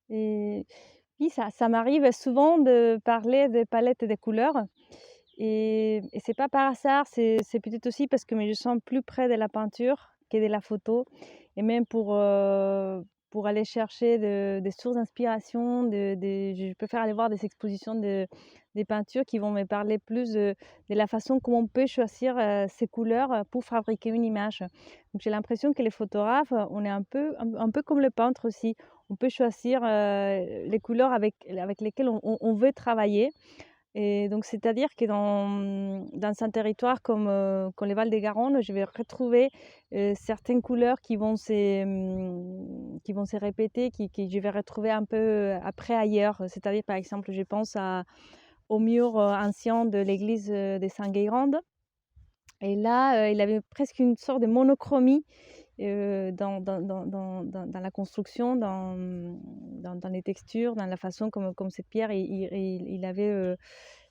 Et oui, ça m'arrive souvent de parler des palettes et des couleurs et c'est pas par hasard, c'est peut-être aussi parce que je sens plus près de la peinture que de la photo et même pour aller chercher des sources d'inspiration, je préfère aller voir des expositions des peintures qui vont me parler plus de la façon comment on peut choisir, ces couleurs, pour fabriquer une image. Donc j'ai l'impression que les photographes, on est un peu comme le peintre aussi. On peut choisir, les couleurs avec lesquelles on veut travailler et donc c'est-à-dire que dans un territoire comme les Val-de-Garonne, je vais retrouver, certaines couleurs qui vont se répéter, qui je vais retrouver un peu, après ailleurs. C'est-à-dire, par exemple, je pense aux murs, anciens de l'église, de Saint-Guérande et là, il avait presque une sorte de monochromie, dans la construction, dans les textures, dans la façon comme cette pierre, il avait,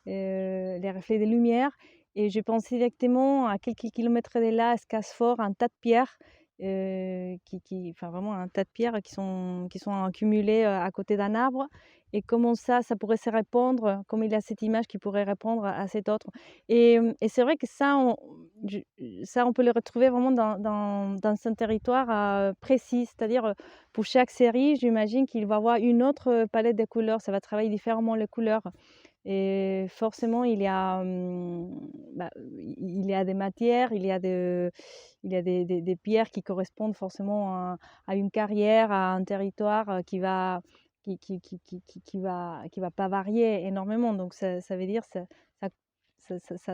les reflets des lumières et je pensais directement à quelques kilomètres de là, à Scasfort, un tas de pierres, enfin vraiment un tas de pierres qui sont accumulées, à côté d'un arbre et comment ça pourrait se répondre, comme il a cette image qui pourrait répondre à cette autre et c'est vrai que je ça on peut le retrouver vraiment dans un territoire, précis. C'est-à-dire, pour chaque série, j'imagine qu'il va avoir une autre, palette de couleurs. Ça va travailler différemment les couleurs. Et forcément, il y a des matières, il y a des pierres qui correspondent forcément à une carrière, à un territoire, qui va pas varier énormément. Donc ça veut dire ça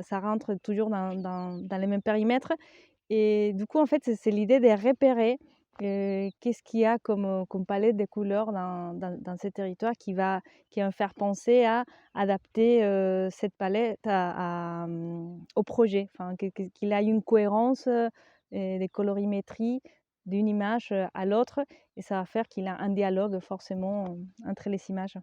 ça rentre toujours dans les mêmes périmètres et du coup, en fait, c'est l'idée de repérer, qu'est-ce qu'il y a comme palette de couleurs dans ces territoires qui va me faire penser à adapter, cette palette au projet. Enfin, qu'il ait une cohérence, et des colorimétries d'une image, à l'autre et ça va faire qu'il a un dialogue forcément, entre les images.